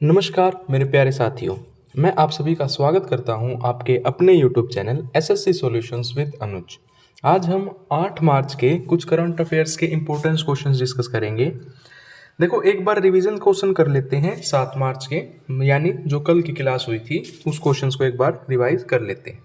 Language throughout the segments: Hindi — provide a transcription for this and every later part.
नमस्कार मेरे प्यारे साथियों। मैं आप सभी का स्वागत करता हूं आपके अपने YouTube channel SSC solutions with Anuj. आज हम 8 मार्च के कुछ करंट अफेयर्स के इम्पोर्टेंस क्वेश्चंस डिस्कस करेंगे। देखो, एक बार रिवीजन क्वेश्चन कर लेते हैं 7 मार्च के, यानी जो कल की क्लास हुई थी उस क्वेश्चंस को एक बार रिवाइज कर लेते हैं।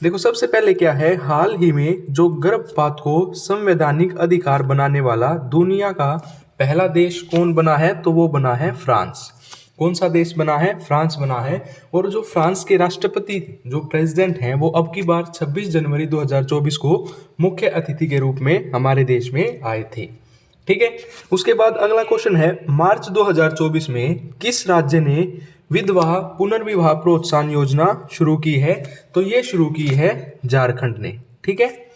देखो, सबसे पहले क्या है, हाल ही में जो गर्भपात को संवैधानिक अधिकार बनाने वाला दुनिया का पहला देश कौन बना है, तो वो बना है फ्रांस। कौन सा देश बना है? फ्रांस बना है। और जो फ्रांस के राष्ट्रपति जो प्रेसिडेंट हैं वो अब की बार 26 जनवरी 2024 को मुख्य अतिथि के रूप में हमारे देश में आए थे। ठीक है। उसके बाद अगला क्वेश्चन है, मार्च 2024 में किस राज्य ने विधवा पुनर्विवाह प्रोत्साहन योजना शुरू की है? तो ये शुरू की है झारखंड ने। ठीक है।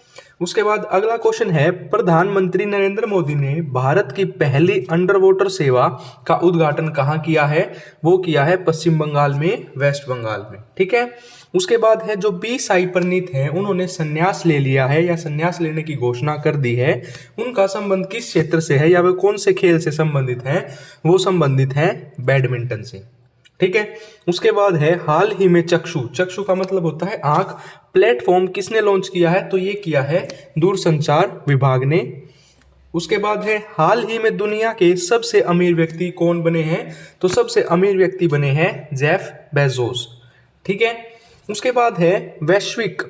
उसके बाद अगला क्वेश्चन है, प्रधानमंत्री नरेंद्र मोदी ने भारत की पहली अंडर वाटर सेवा का उद्घाटन कहाँ किया है? वो किया है पश्चिम बंगाल में, वेस्ट बंगाल में। ठीक है। उसके बाद है, जो बी साई परनीत हैं उन्होंने संन्यास ले लिया है या संन्यास लेने की घोषणा कर दी है। उनका संबंध किस क्षेत्र से है या वे कौन से खेल से संबंधित है? वो संबंधित है बैडमिंटन से। ठीक है। उसके बाद है, हाल ही में चक्षु, चक्षु का मतलब होता है आंख, प्लेटफॉर्म किसने लॉन्च किया है? तो ये किया है दूरसंचार विभाग ने। उसके बाद है, हाल ही में दुनिया के सबसे अमीर व्यक्ति कौन बने हैं? तो सबसे अमीर व्यक्ति बने हैं जेफ बेजोस। ठीक है। उसके बाद है, वैश्विक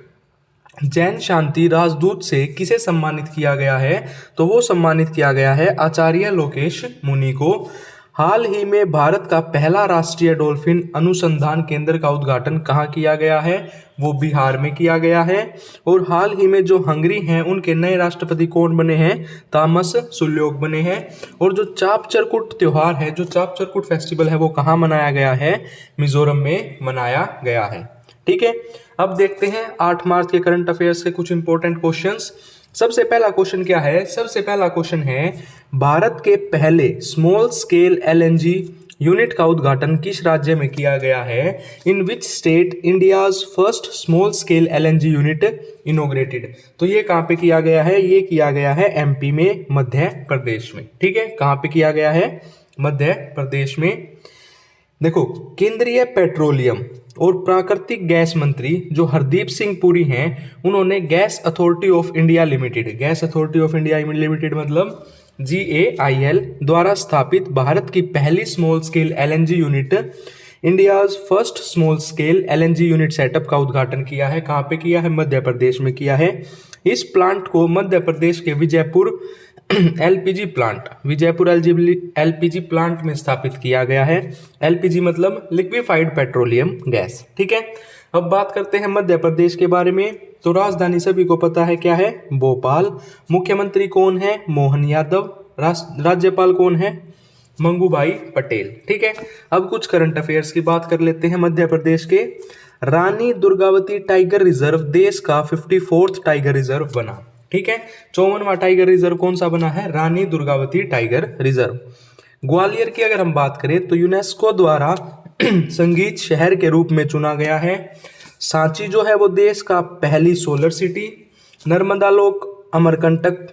जैन शांति राजदूत से किसे सम्मानित किया गया है? तो वो सम्मानित किया गया है आचार्य लोकेश मुनि को। हाल ही में भारत का पहला राष्ट्रीय डॉल्फिन अनुसंधान केंद्र का उद्घाटन कहाँ किया गया है? वो बिहार में किया गया है। और हाल ही में जो हंगरी हैं उनके नए राष्ट्रपति कौन बने हैं? तामस सुल्योक बने हैं। और जो चाप चरकुट त्योहार है, जो चाप चरकुट फेस्टिवल है, वो कहाँ मनाया गया है? मिजोरम में मनाया गया है। ठीक है। अब देखते हैं 8 मार्च के करंट अफेयर्स के कुछ इंपॉर्टेंट क्वेश्चंस। सबसे पहला क्वेश्चन क्या है? सबसे पहला क्वेश्चन है, भारत के पहले स्मॉल स्केल एलएनजी यूनिट का उद्घाटन किस राज्य में किया गया है? In which state India's first small scale LNG unit inaugurated? तो ये कहाँ पे किया गया है? ये किया गया है एमपी में, मध्य प्रदेश में। ठीक है। कहाँ पे किया गया है? मध्य प्रदेश में। देखो, केंद्रीय पेट्रोलियम और प्राकृतिक गैस मंत्री जो हरदीप सिंह पुरी हैं, उन्होंने gas authority of India limited, gas authority of India limited मतलब GAIL द्वारा स्थापित भारत की पहली small scale LNG unit, India's first small scale LNG unit setup का उद्घाटन किया है। कहाँ पे किया है? मध्य प्रदेश में किया है। इस प्लांट को मध्य प्रदेश के Vijaypur LPG plant, Vijaypur LPG plant में स्थापित किया गया है। एलपीजी मतलब लिक्विफाइड पेट्रोलियम गैस। ठीक है। अब बात करते हैं मध्य प्रदेश के बारे में। तो राजधानी सभी को पता है क्या है? भोपाल। मुख्यमंत्री कौन है? मोहन यादव। राज्यपाल कौन है? मंगूभाई पटेल। ठीक है। अब कुछ करंट अफेयर्स की बात कर लेते हैं मध्य प्रदेश के। रानी दुर्गावती टाइगर रिजर्व देश का 54th टाइगर रिजर्व बना। ठीक है। 54वां टाइगर रिजर्व कौन सा बना है? Rani Durgavati tiger reserve. ग्वालियर की अगर हम बात करें तो यूनेस्को द्वारा संगीत शहर के रूप में चुना गया है। सांची जो है वो देश का पहली सोलर सिटी। नर्मदा लोक अमरकंटक।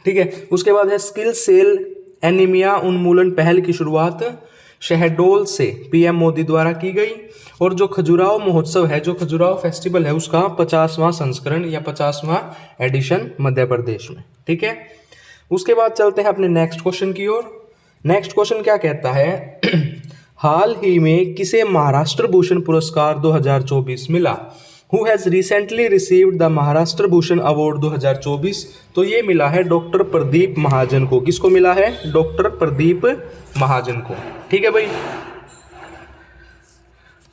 ठीक है। उसके बाद है, स्किल सेल एनीमिया उन्मूलन पहल की शुरुआत शहडोल से पीएम मोदी द्वारा की गई। और जो खजुराहो महोत्सव है, जो खजुराहो फेस्टिवल है, उसका 50वां संस्करण या 50वां एडिशन मध्य प्रदेश में। ठीक है। उसके बाद चलते हैं अपने नेक्स्ट क्वेश्चन की ओर। नेक्स्ट क्वेश्चन क्या कहता है, हाल ही में किसे महाराष्ट्र भूषण पुरस्कार 2024 मिला? Who has recently received the Maharashtra Bhushan award 2024? तो ये मिला है डॉक्टर प्रदीप महाजन को। किसको मिला है? डॉक्टर प्रदीप महाजन को। ठीक है भाई।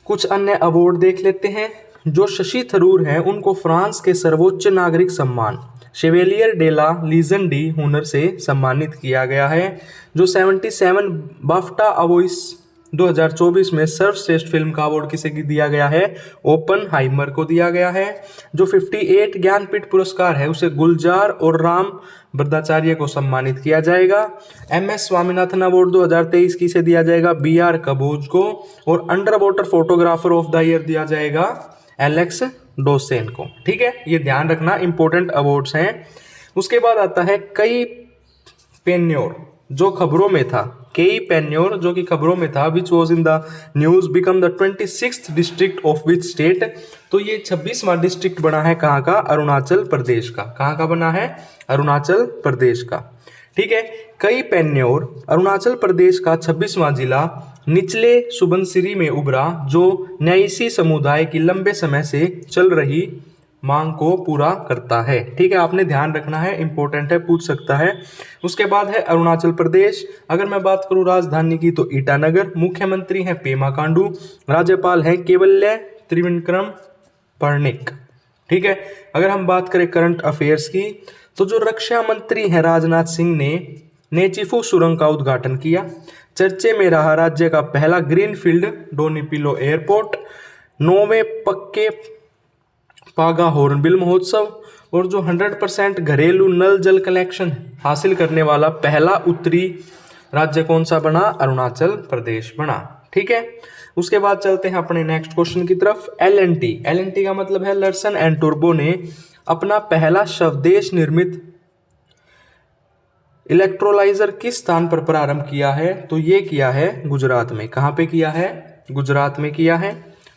कुछ अन्य अवार्ड देख लेते हैं। जो शशि थरूर हैं उनको फ्रांस के सर्वोच्च नागरिक सम्मान Chevalier de la Legion d'honneur से सम्मानित किया गया है। जो 77 बाफ्टा अवॉर्ड्स 2024 में सर्वश्रेष्ठ फिल्म का अवार्ड किसे दिया गया है? ओपनहाइमर को दिया गया है। जो 58 ज्ञानपीठ पुरस्कार है उसे गुलजार और राम भद्राचार्य को सम्मानित किया जाएगा। MS स्वामीनाथन अवार्ड 2023 किसे दिया जाएगा? BR कबोज को। और under water photographer of the year दिया जाएगा एलेक्स डोसेन को। ठीक है। ये ध्यान रखना, इंपॉर्टेंट अवार्ड्स हैं। उसके बाद आता है कई पेन्योर जो खबरों में था, केई पेन्योर जो कि खबरों में था, which was in the news, become the 26th district of which state. तो ये 26वां डिस्ट्रिक्ट बना है कहाँ का? अरुणाचल प्रदेश का। कहाँ का बना है? अरुणाचल प्रदेश का। ठीक है। कई पेन्योर अरुणाचल प्रदेश का 26वां जिला निचले सुबनसिरी में उभरा, जो न्यायसी समुदाय की लंबे समय से चल रही मांग को पूरा करता है। ठीक है, आपने ध्यान रखना है, इंपॉर्टेंट है, पूछ सकता है। उसके बाद है अरुणाचल प्रदेश। अगर मैं बात करूं राजधानी की तो ईटानगर, मुख्यमंत्री हैं पेमा खांडू, राज्यपाल हैं केवल्य त्रिविक्रम पर्णिक। ठीक है। अगर हम बात करें करंट अफेयर्स की तो जो रक्षा मंत्री हैं राजनाथ सिंह ने चिफू सुरंग का उद्घाटन किया। चर्चे में रहा राज्य का पहला ग्रीनफील्ड डोनिपिलो एयरपोर्ट, 9वें पक्के पागा हॉर्नबिल महोत्सव, और जो 100% घरेलू नल जल कलेक्शन हासिल करने वाला पहला उत्तरी राज्य कौन सा बना? अरुणाचल प्रदेश बना। ठीक है। उसके बाद चलते हैं अपने नेक्स्ट क्वेश्चन की तरफ। एल&टी का मतलब है लर्सन एंड टुब्रो ने अपना पहला स्वदेश निर्मित इलेक्ट्रोलाइजर किस स्थान पर प्रारंभ किया है? तो ये किया है गुजरात में। कहाँ पे किया है? गुजरात में किया है।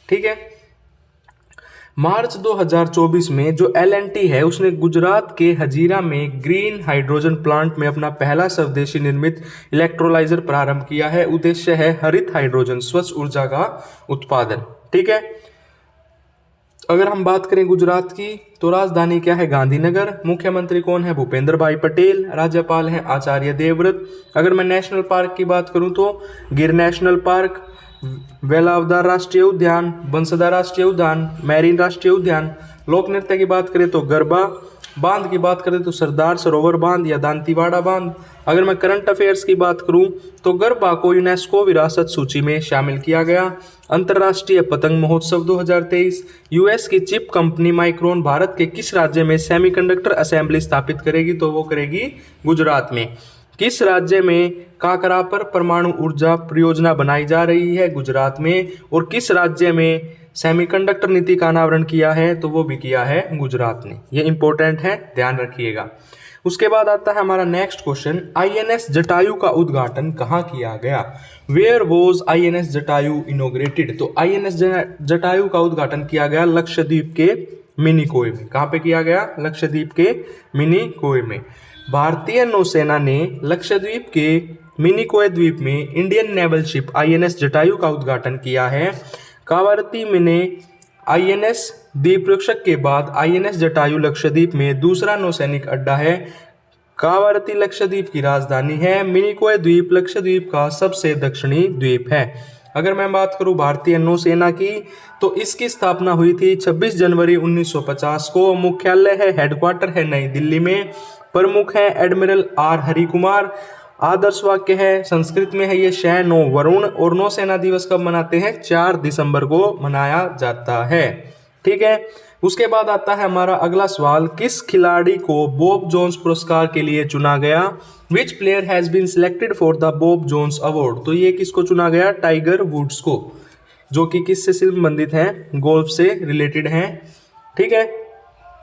ठीक है। मार्च 2024 में जो एल&टी है उसने गुजरात के हजीरा में ग्रीन हाइड्रोजन प्लांट में अपना पहला स्वदेशी निर्मित इलेक्ट्रोलाइजर प्रारंभ किया है। उद्देश्य है हरित हाइड्रोजन, स्वच्छ ऊर्जा का उत्पादन। ठीक है। अगर हम बात करें गुजरात की तो राजधानी क्या है? गांधीनगर। मुख्यमंत्री कौन है? भूपेंद्र भाई पटेल। राज्यपाल हैं आचार्य देवव्रत। अगर मैं नेशनल पार्क की बात करूं तो गिर नेशनल पार्क, वेलावदार राष्ट्रीय उद्यान, बंसदा राष्ट्रीय उद्यान, मैरीन राष्ट्रीय उद्यान। लोक नृत्य की बात करें तो गरबा। बांध की बात करें तो सरदार सरोवर बांध या दांतीवाड़ा बांध। अगर मैं करंट अफेयर्स की बात करूं तो गरबा को यूनेस्को विरासत सूची में शामिल किया गया। अंतर्राष्ट्रीय पतंग महोत्सव 2023। यूएस की चिप कंपनी माइक्रोन भारत के किस राज्य में सेमीकंडक्टर असेंबली स्थापित करेगी? तो वो करेगी गुजरात में। किस राज्य में काकरा पर परमाणु ऊर्जा परियोजना बनाई जा रही है? गुजरात में। और किस राज्य में सेमीकंडक्टर नीति का अनावरण किया है? तो वो भी किया है गुजरात ने। ये इंपॉर्टेंट है, ध्यान रखिएगा। उसके बाद आता है हमारा नेक्स्ट क्वेश्चन, आईएनएस जटायु का उद्घाटन कहाँ किया गया? Where was INS Jatayu inaugurated? तो आईएनएस जटायु का उद्घाटन किया गया लक्षद्वीप के मिनिकोय में। कहाँ पे किया गया? लक्षद्वीप के मिनिकोय में। भारतीय नौसेना ने लक्षद्वीप के मिनिकोय द्वीप में Indian naval ship INS Jatayu का उद्घाटन किया है। कावारती में आईएनएस दीपरक्षक के बाद आईएनएस जटायु लक्षद्वीप में दूसरा नौसैनिक अड्डा है। कावारती लक्षद्वीप की राजधानी है। मिनिकोय द्वीप लक्षद्वीप का सबसे दक्षिणी द्वीप है। अगर मैं बात करूं भारतीय नौसेना की तो इसकी स्थापना हुई थी 26 जनवरी 1950 को। मुख्यालय है, हेडक्वार्टर है नई दिल्ली में। प्रमुख है एडमिरल आर हरिकुमार। आदर्श वाक्य है, संस्कृत में है ये, शय नो वरुण। और नौसेना दिवस कब मनाते हैं? 4 दिसंबर को मनाया जाता है। ठीक है। उसके बाद आता है हमारा अगला सवाल, किस खिलाड़ी को बॉब जोन्स पुरस्कार के लिए चुना गया? Which player has been selected for the Bob Jones award? तो ये किसको चुना गया? टाइगर वुड्स को, जो कि किससे संबंधित हैं? गोल्फ से रिलेटेड हैं। ठीक है।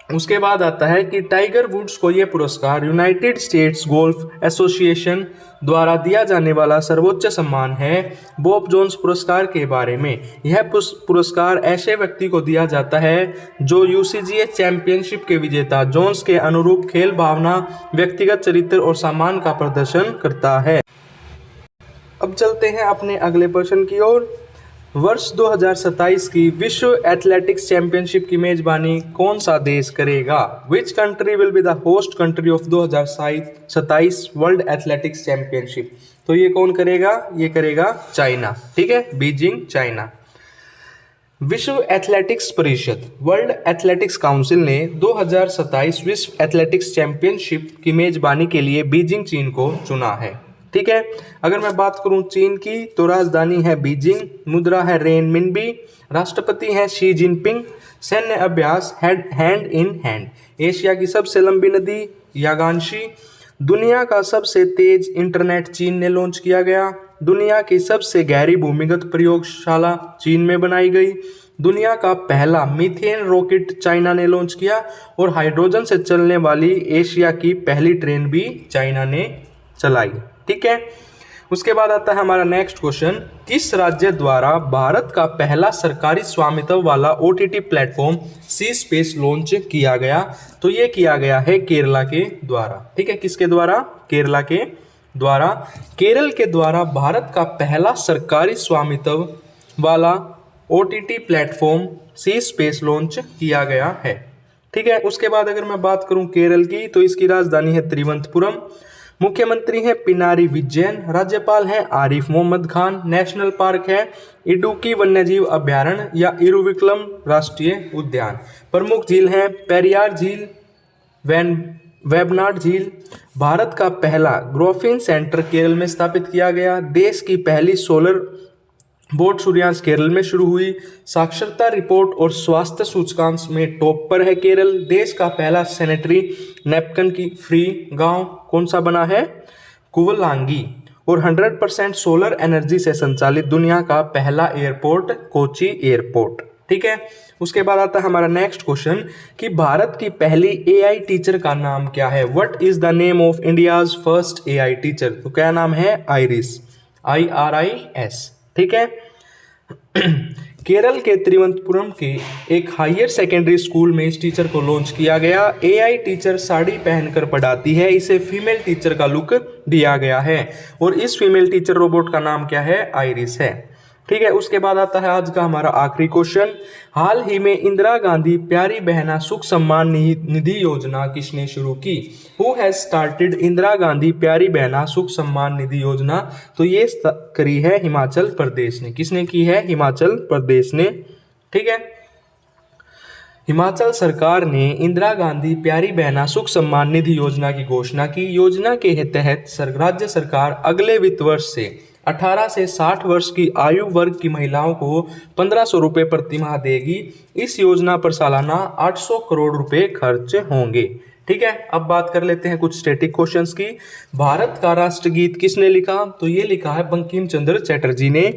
उसके बाद आता है कि टाइगर वुड्स को यह पुरस्कार यूनाइटेड स्टेट्स गोल्फ एसोसिएशन द्वारा दिया जाने वाला सर्वोच्च सम्मान है। बॉब जोन्स पुरस्कार के बारे में, यह पुरस्कार ऐसे व्यक्ति को दिया जाता है जो यूसीजीए चैंपियनशिप के विजेता जोन्स के अनुरूप खेल भावना, व्यक्तिगत चरित्र और सम्मान का प्रदर्शन करता है। अब चलते हैं अपने अगले प्रश्न की ओर। वर्ष 2027 की विश्व एथलेटिक्स चैंपियनशिप की मेजबानी कौन सा देश करेगा? Which country will be the host country of 2027 world athletics championship? तो ये कौन करेगा? ये करेगा चाइना। ठीक है, बीजिंग, चाइना। विश्व एथलेटिक्स परिषद वर्ल्ड एथलेटिक्स काउंसिल ने 2027 विश्व एथलेटिक्स चैंपियनशिप की मेजबानी के लिए बीजिंग, चीन को चुना है। ठीक है। अगर मैं बात करूं चीन की तो राजधानी है बीजिंग, मुद्रा है रेनमिनबी, राष्ट्रपति हैं शी जिनपिंग। सैन्य अभ्यास हैंड इन हैंड। एशिया की सबसे लंबी नदी यागांशी। दुनिया का सबसे तेज इंटरनेट चीन ने लॉन्च किया गया। दुनिया की सबसे गहरी भूमिगत प्रयोगशाला चीन में बनाई गई। दुनिया का पहला मीथेन रॉकेट चाइना ने लॉन्च किया। और हाइड्रोजन से चलने वाली एशिया की पहली ट्रेन भी चाइना ने चलाई। ठीक है। उसके बाद आता है हमारा नेक्स्ट क्वेश्चन, किस राज्य द्वारा भारत का पहला सरकारी स्वामित्व वाला OTT प्लेटफॉर्म सी स्पेस लॉन्च किया गया? तो ये किया गया है केरला के द्वारा। ठीक है, किसके द्वारा? केरला के द्वारा। केरल के द्वारा भारत का पहला सरकारी स्वामित्व वाला OTT प्लेटफॉर्म सी स्पेस लॉन्च किया गया है। ठीक है। उसके बाद अगर मैं बात करूं केरल की, तो इसकी राजधानी है तिरुवनंतपुरम, मुख्यमंत्री हैं पिनारी विजयन, राज्यपाल हैं आरिफ मोहम्मद खान, नेशनल पार्क है इडुक्की वन्यजीव अभ्यारण्य या इरुविकुलम राष्ट्रीय उद्यान, प्रमुख झील हैं पेरियार झील, वेबनाड झील। भारत का पहला ग्राफीन सेंटर केरल में स्थापित किया गया। देश की पहली सोलर बोट सूर्यांश केरल में शुरू हुई। साक्षरता रिपोर्ट और स्वास्थ्य सूचकांक में टॉप पर है केरल। देश का पहला सैनिटरी नैपकिन की फ्री गांव कौन सा बना है? कुवलांगी। और 100% सोलर एनर्जी से संचालित दुनिया का पहला एयरपोर्ट कोची एयरपोर्ट। ठीक है। उसके बाद आता है हमारा नेक्स्ट क्वेश्चन कि भारत की पहली AI टीचर का नाम क्या है? What is the name of India's first AI teacher? तो क्या नाम है? Iris, IRIS। ठीक है। केरल के तिरुवनंतपुरम के एक हायर सेकेंडरी स्कूल में इस टीचर को लॉन्च किया गया। AI टीचर साड़ी पहनकर पढ़ाती है, इसे फीमेल टीचर का लुक दिया गया है और इस फीमेल टीचर रोबोट का नाम क्या है? आइरिस है। ठीक है। उसके बाद आता है आज का हमारा आखिरी क्वेश्चन, हाल ही में इंदिरा गांधी प्यारी बहना सुख सम्मान निधि योजना किसने शुरू की? Who has started Indira Gandhi प्यारी बहना सुख सम्मान निधि योजना? तो ये करी है हिमाचल प्रदेश ने। किसने की है? हिमाचल प्रदेश ने। ठीक है। हिमाचल सरकार ने इंदिरा गांधी प्यारी बहना सुख सम्मान निधि योजना की घोषणा की। योजना के तहत राज्य सरकार अगले वित्त वर्ष से 18 से 60 वर्ष की आयु वर्ग की महिलाओं को 1500 रुपये प्रति माह देगी। इस योजना पर सालाना 800 करोड़ रुपए खर्च होंगे। ठीक है। अब बात कर लेते हैं कुछ स्टैटिक क्वेश्चंस की। भारत का राष्ट्रगीत किसने लिखा? तो ये लिखा है बंकिम चंद्र चटर्जी ने।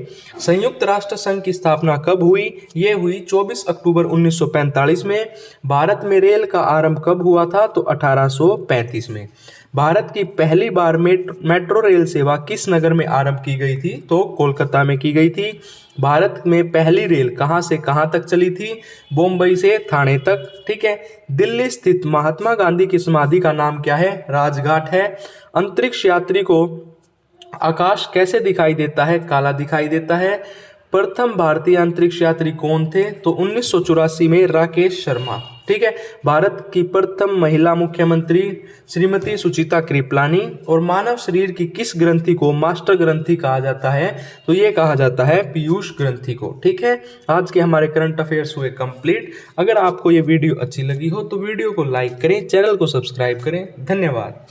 संयुक्त राष्ट्र संघ की स्थापना कब हुई? ये हुई 24 अक्टूबर 1945 में। भारत में रेल का आरंभ कब हुआ था? तो 1835 में। भारत की पहली बार मेट्रो रेल सेवा किस नगर में आरंभ की गई थी? तो कोलकाता में की गई थी। भारत में पहली रेल कहां से कहां तक चली थी? बम्बई से थाने तक। ठीक है। दिल्ली स्थित महात्मा गांधी की समाधि का नाम क्या है? राजघाट है। अंतरिक्ष यात्री को आकाश कैसे दिखाई देता है? काला दिखाई देता है। प्रथम भारतीय अंतरिक्ष यात्री कौन थे? तो 1984 में राकेश शर्मा। ठीक है। भारत की प्रथम महिला मुख्यमंत्री श्रीमती सुचिता कृपलानी। और मानव शरीर की किस ग्रंथि को मास्टर ग्रंथि कहा जाता है? तो ये कहा जाता है पीयूष ग्रंथि को। ठीक है। आज के हमारे करंट अफेयर्स हुए कंप्लीट। अगर आपको ये वीडियो अच्छी लगी हो तो वीडियो को लाइक करें, चैनल को सब्सक्राइब करें। धन्यवाद।